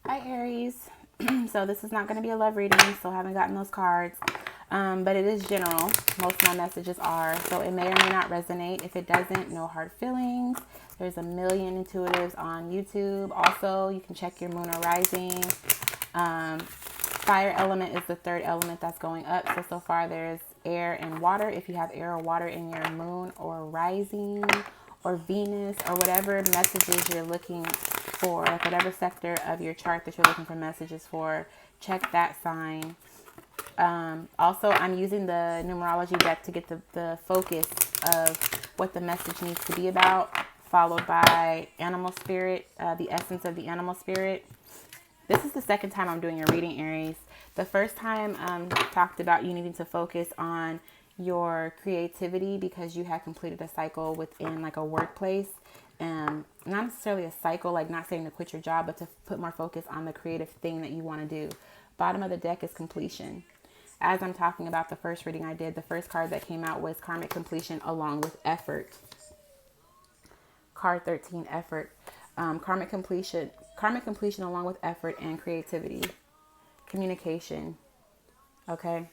Hi Aries. So this is not going to be a love reading. Still haven't gotten those cards. But it is general. Most of my messages are. So it may or may not resonate. If it doesn't, no hard feelings. There's a million intuitives on YouTube. Also, you can check your moon or rising. Fire element is the third element that's going up. So far there's air and water. If you have air or water in your moon or rising or Venus or whatever messages you're looking for, like whatever sector of your chart that you're looking for messages for, check that sign. Also, I'm using the numerology deck to get the focus of what the message needs to be about, followed by animal spirit, the essence of the animal spirit. This is the second time I'm doing your reading, Aries. The first time talked about you needing to focus on your creativity because you had completed a cycle within like a workplace. Not necessarily a cycle, like not saying to quit your job, but to put more focus on the creative thing that you want to do. Bottom of the deck is completion. As I'm talking about the first reading I did, the first card that came out was karmic completion along with effort. Card 13, effort. Karmic completion along with effort and creativity. Communication. Okay.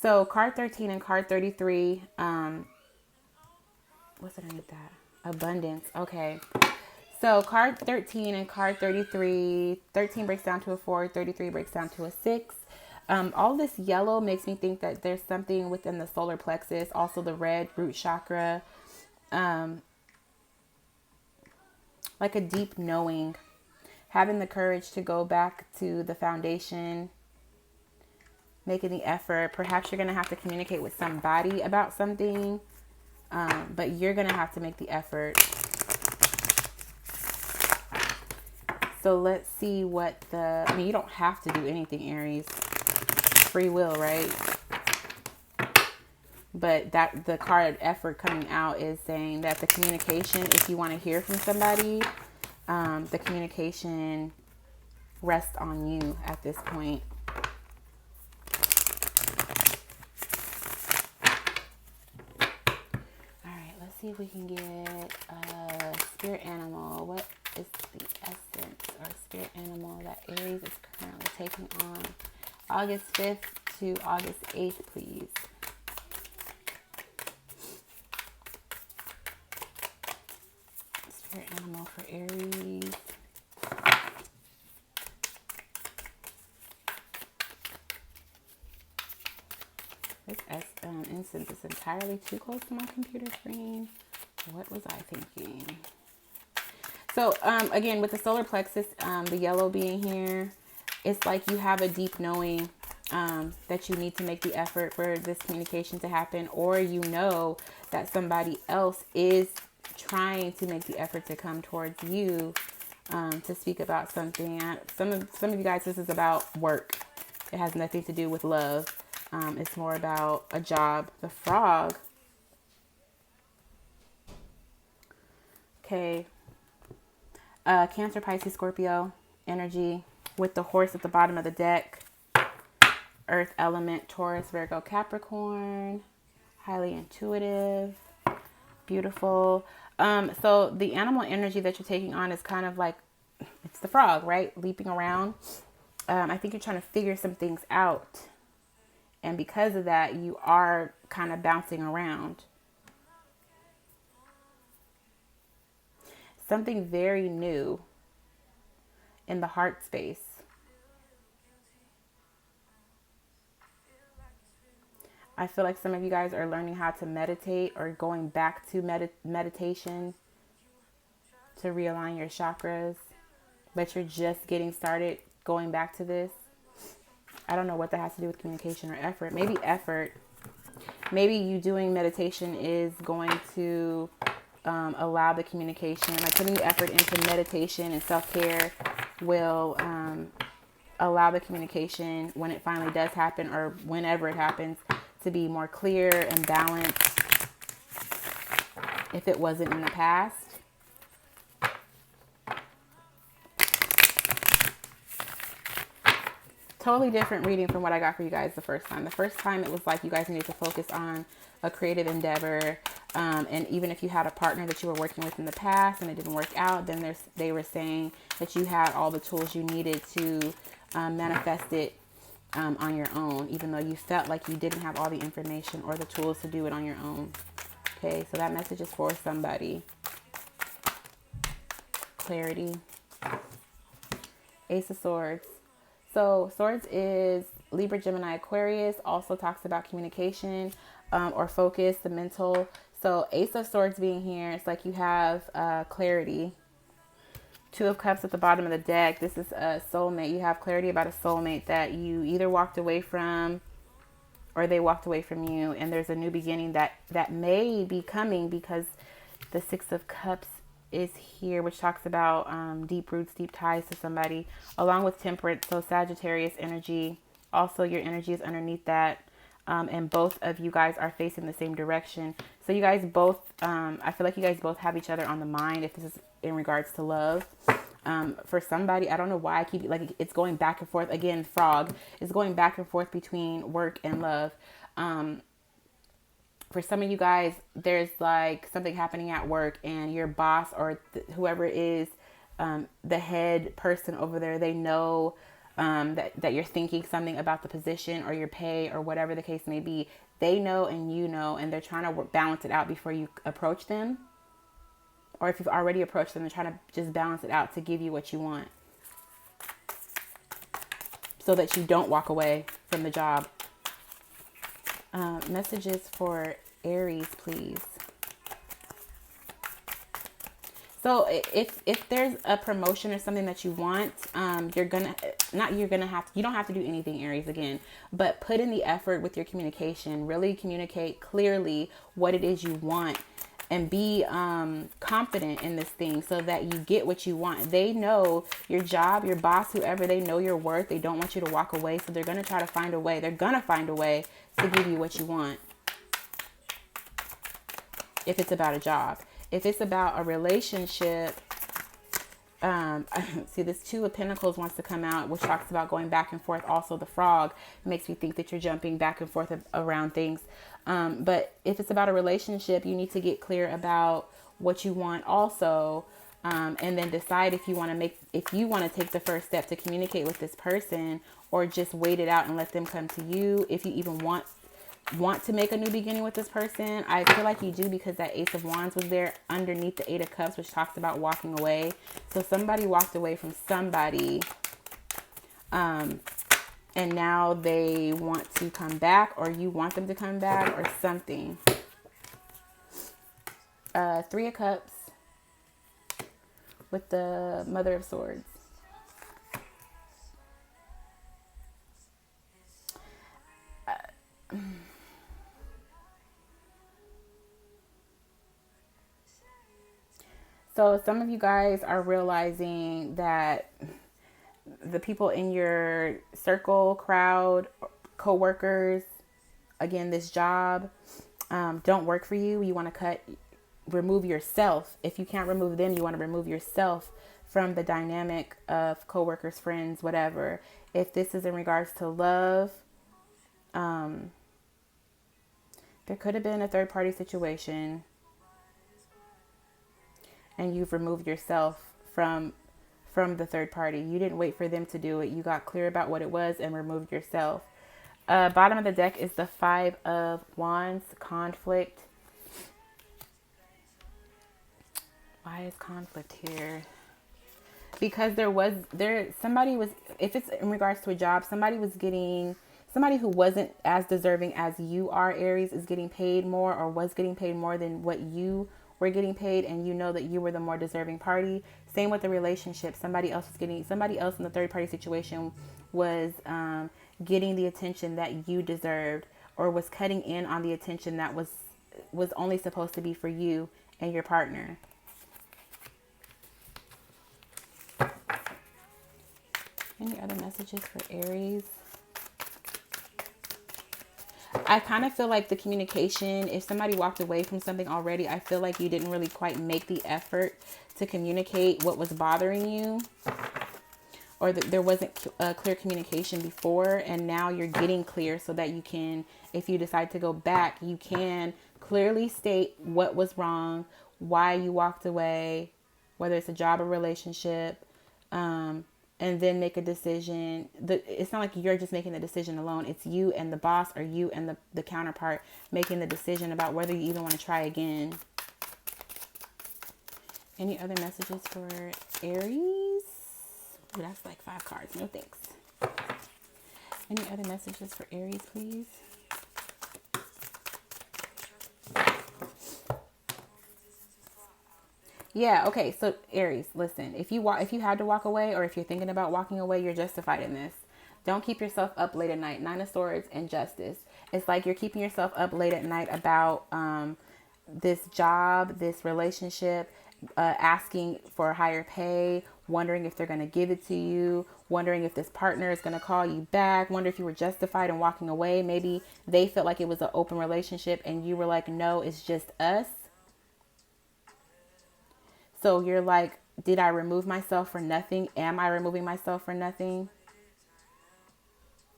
So card 13 and card 33, what's underneath that? Abundance. Okay. So card 13 and card 33, 13 breaks down to a 4, 33 breaks down to a 6. All this yellow makes me think that there's something within the solar plexus, also the red root chakra, like a deep knowing, having the courage to go back to the foundation, making the effort. Perhaps you're going to have to communicate with somebody about something, but you're going to have to make the effort. So let's see what I mean, you don't have to do anything, Aries. Free will, right? But that the card effort coming out is saying that the communication, if you want to hear from somebody, the communication rests on you at this point. All right, let's see if we can get a spirit animal. What is the essence or spirit animal that Aries is currently taking on? August 5th to August 8th, please. Spirit animal for Aries. This instance is entirely too close to my computer screen. What was I thinking? So again, with the solar plexus, the yellow being here, it's like you have a deep knowing that you need to make the effort for this communication to happen, or you know that somebody else is trying to make the effort to come towards you to speak about something. Some of you guys, this is about work. It has nothing to do with love. It's more about a job. The frog. Okay. Cancer, Pisces, Scorpio energy with the horse at the bottom of the deck. Earth element, Taurus, Virgo, Capricorn. Highly intuitive. Beautiful. So the animal energy that you're taking on is kind of like, it's the frog, right? Leaping around. I think you're trying to figure some things out. And because of that, you are kind of bouncing around. Something very new in the heart space. I feel like some of you guys are learning how to meditate or going back to meditation to realign your chakras, but you're just getting started going back to this. I don't know what that has to do with communication or effort. Maybe effort. Maybe you doing meditation is going to allow the communication, like putting the effort into meditation and self-care will allow the communication when it finally does happen or whenever it happens to be more clear and balanced if it wasn't in the past. Totally different reading from what I got for you guys the first time. The first time it was like you guys needed to focus on a creative endeavor, And even if you had a partner that you were working with in the past and it didn't work out, then they were saying that you had all the tools you needed to manifest it on your own, even though you felt like you didn't have all the information or the tools to do it on your own. Okay, so that message is for somebody. Clarity. Ace of Swords. So Swords is Libra, Gemini, Aquarius. Also talks about communication or focus, the mental. So Ace of Swords being here, it's like you have clarity. Two of Cups at the bottom of the deck. This is a soulmate. You have clarity about a soulmate that you either walked away from or they walked away from you. And there's a new beginning that may be coming because the Six of Cups is here, which talks about deep roots, deep ties to somebody, along with Temperance. So Sagittarius energy. Also, your energy is underneath that. And both of you guys are facing the same direction. So you guys both, I feel like you guys both have each other on the mind if this is in regards to love. For somebody, I don't know why I keep, like, it's going back and forth. Again, frog is going back and forth between work and love. For some of you guys, there's like something happening at work and your boss or whoever is the head person over there, they know that you're thinking something about the position or your pay or whatever the case may be. They know and you know, and they're trying to balance it out before you approach them. Or if you've already approached them, they're trying to just balance it out to give you what you want, so that you don't walk away from the job. Messages for Aries, please. So if there's a promotion or something that you want, you don't have to do anything, Aries, again, but put in the effort with your communication. Really communicate clearly what it is you want and be confident in this thing so that you get what you want. They know your job, your boss, whoever, they know your worth. They don't want you to walk away. So they're going to try to find a way. They're going to find a way to give you what you want. If it's about a job. If it's about a relationship, see, this Two of Pentacles wants to come out, which talks about going back and forth. Also, the frog makes me think that you're jumping back and forth around things. But if it's about a relationship, you need to get clear about what you want also, and then decide if you want to take the first step to communicate with this person, or just wait it out and let them come to you. If you even want to make a new beginning with this person, I feel like you do, because that Ace of Wands was there underneath the Eight of Cups, which talks about walking away. So somebody walked away from somebody, and now they want to come back, or you want them to come back, or something. Three of Cups with the Mother of Swords. So some of you guys are realizing that the people in your circle, crowd, co-workers, again, this job, don't work for you. You want to remove yourself. If you can't remove them, you want to remove yourself from the dynamic of co-workers, friends, whatever. If this is in regards to love, there could have been a third-party situation, and you've removed yourself from the third party. You didn't wait for them to do it. You got clear about what it was and removed yourself. Bottom of the deck is the Five of Wands, conflict. Why is conflict here? Because somebody was, if it's in regards to a job, somebody who wasn't as deserving as you are, Aries, is getting paid more, or was getting paid more than what you were getting paid, and you know that you were the more deserving party. Same with the relationship. Somebody else in the third party situation was getting the attention that you deserved, or was cutting in on the attention that was only supposed to be for you and your partner. Any other messages for Aries? I kind of feel like the communication, if somebody walked away from something already, I feel like you didn't really quite make the effort to communicate what was bothering you, or that there wasn't clear communication before, and now you're getting clear so that you can, if you decide to go back, you can clearly state what was wrong, why you walked away, whether it's a job or relationship, and then make a decision. It's not like you're just making the decision alone. It's you and the boss, or you and the counterpart making the decision about whether you even want to try again. Any other messages for Aries? Ooh, that's like 5 cards. No thanks. Any other messages for Aries, please? Yeah, okay. So Aries, listen. If you had to walk away, or if you're thinking about walking away, you're justified in this. Don't keep yourself up late at night. 9 of Swords and Justice. It's like you're keeping yourself up late at night about this job, this relationship, asking for higher pay, wondering if they're going to give it to you, wondering if this partner is going to call you back, wonder if you were justified in walking away. Maybe they felt like it was an open relationship and you were like, no, it's just us. So you're like, did I remove myself for nothing? Am I removing myself for nothing?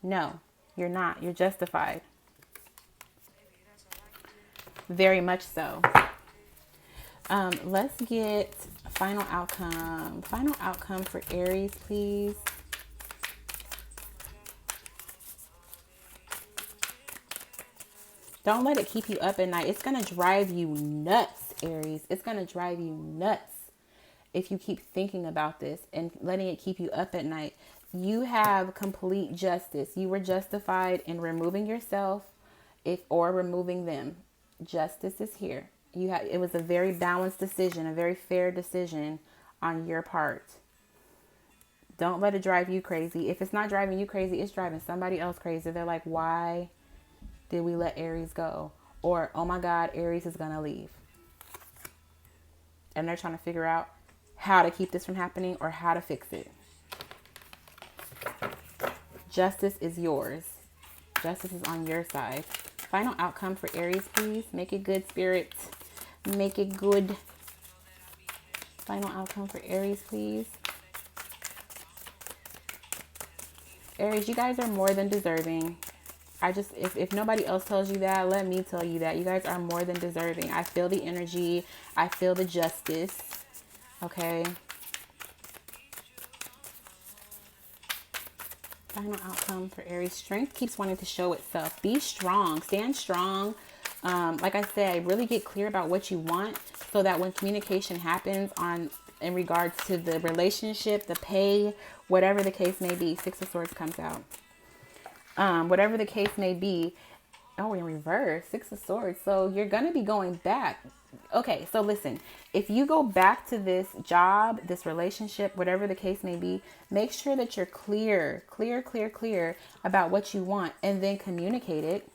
No, you're not. You're justified. Very much so. Let's get final outcome. Final outcome for Aries, please. Don't let it keep you up at night. It's going to drive you nuts, Aries. It's going to drive you nuts if you keep thinking about this and letting it keep you up at night. You have complete justice. You were justified in removing yourself or removing them. Justice is here. It was a very balanced decision, a very fair decision on your part. Don't let it drive you crazy. If it's not driving you crazy, it's driving somebody else crazy. They're like, why did we let Aries go? Or, oh my God, Aries is going to leave. And they're trying to figure out how to keep this from happening or how to fix it. Justice is yours. Justice is on your side. Final outcome for Aries, please. Make it good, Spirit. Make it good. Final outcome for Aries, please. Aries, you guys are more than deserving. If nobody else tells you that, let me tell you that. You guys are more than deserving. I feel the energy. I feel the justice. Okay. Final outcome for Aries. Strength keeps wanting to show itself. Be strong. Stand strong. Like I said, really get clear about what you want so that when communication happens in regards to the relationship, the pay, whatever the case may be, 6 of Swords comes out. Whatever the case may be. Oh, in reverse, 6 of Swords. So you're going to be going back. Okay, so listen, if you go back to this job, this relationship, whatever the case may be, make sure that you're clear about what you want, and then communicate it.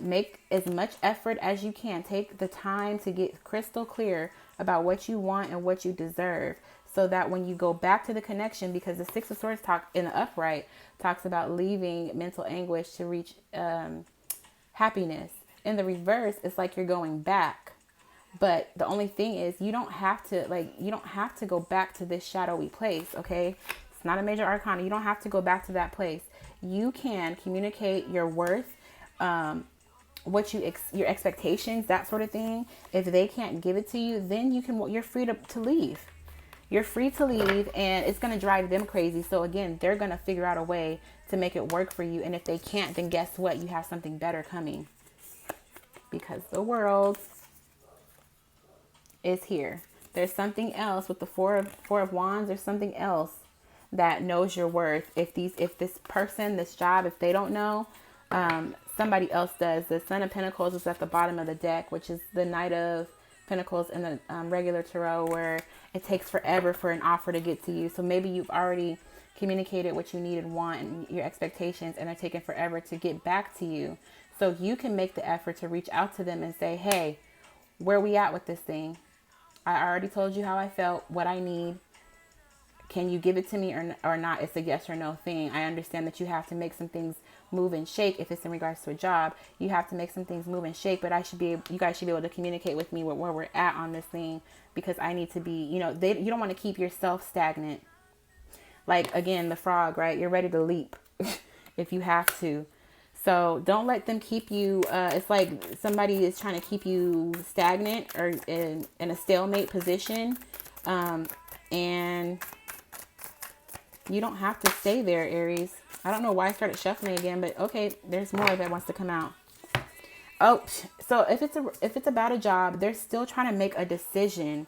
Make as much effort as you can. Take the time to get crystal clear about what you want and what you deserve, so that when you go back to the connection, because the 6 of Swords in the upright talks about leaving mental anguish to reach happiness. In the reverse, it's like you're going back. But the only thing is, you don't have to go back to this shadowy place, okay? It's not a major arcana. You don't have to go back to that place. You can communicate your worth, your expectations, that sort of thing. If they can't give it to you, then you're free to leave. You're free to leave, and it's going to drive them crazy. So again, they're going to figure out a way to make it work for you. And if they can't, then guess what? You have something better coming. Because the world is here. There's something else with the four of Wands. There's something else that knows your worth. If this person, this job, if they don't know, somebody else does. The Son of Pentacles is at the bottom of the deck, which is the Knight of Pentacles in the regular tarot, where it takes forever for an offer to get to you. So maybe you've already communicated what you need and want and your expectations, and they're taking forever to get back to you. So you can make the effort to reach out to them and say, hey, where we at with this thing? I already told you how I felt, what I need. Can you give it to me or not? It's a yes or no thing. I understand that you have to make some things move and shake. If it's in regards to a job, you have to make some things move and shake. But you guys should be able to communicate with me where we're at on this thing, because I need to be, you don't want to keep yourself stagnant. Like, again, the frog, right? You're ready to leap if you have to. So don't let them keep you, it's like somebody is trying to keep you stagnant or in a stalemate position. And you don't have to stay there, Aries. I don't know why I started shuffling again, but okay, there's more that wants to come out. Oh, so if it's about a job, they're still trying to make a decision.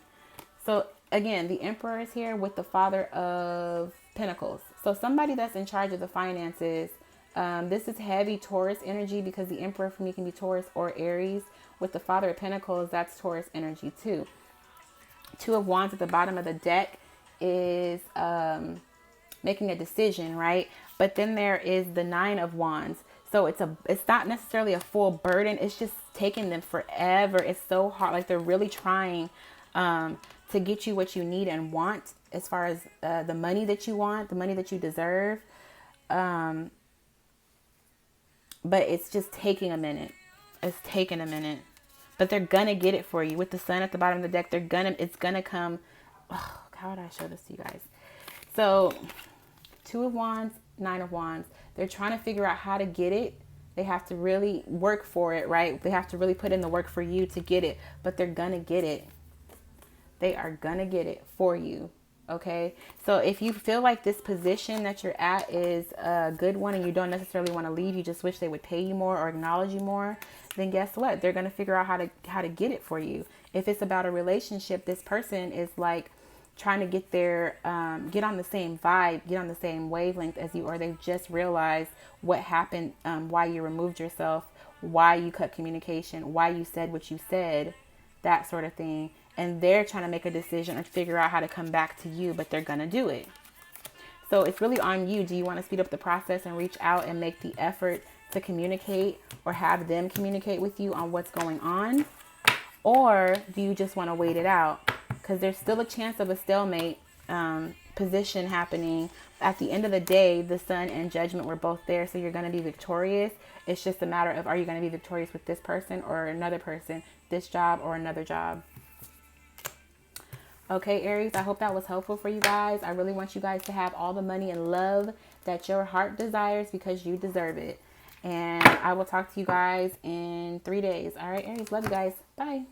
So again, the Emperor is here with the Father of Pentacles. So somebody that's in charge of the finances. This is heavy Taurus energy because the Emperor for me can be Taurus or Aries. With the Father of Pentacles, that's Taurus energy too. Two of Wands at the bottom of the deck is making a decision, right? But then there is the Nine of Wands. So it's not necessarily a full burden. It's just taking them forever. It's so hard. Like they're really trying to get you what you need and want as far as the money that you want, the money that you deserve. But it's just taking a minute. It's taking a minute. But they're gonna get it for you. With the Sun at the bottom of the deck, it's gonna come. Oh, how would I show this to you guys? So, Two of Wands, Nine of Wands. They're trying to figure out how to get it. They have to really work for it, right? They have to really put in the work for you to get it. But they're gonna get it. They are gonna get it for you. Okay, so if you feel like this position that you're at is a good one and you don't necessarily want to leave, you just wish they would pay you more or acknowledge you more, then guess what? They're going to figure out how to get it for you. If it's about a relationship, this person is like trying to get their get on the same vibe, get on the same wavelength as you, or they've just realized what happened, why you removed yourself, why you cut communication, why you said what you said, that sort of thing. And they're trying to make a decision or figure out how to come back to you, but they're going to do it. So it's really on you. Do you want to speed up the process and reach out and make the effort to communicate or have them communicate with you on what's going on? Or do you just want to wait it out? Because there's still a chance of a stalemate position happening. At the end of the day, the Sun and Judgment were both there. So you're going to be victorious. It's just a matter of, are you going to be victorious with this person or another person, this job or another job? Okay, Aries, I hope that was helpful for you guys. I really want you guys to have all the money and love that your heart desires because you deserve it. And I will talk to you guys in 3 days. All right, Aries, love you guys. Bye.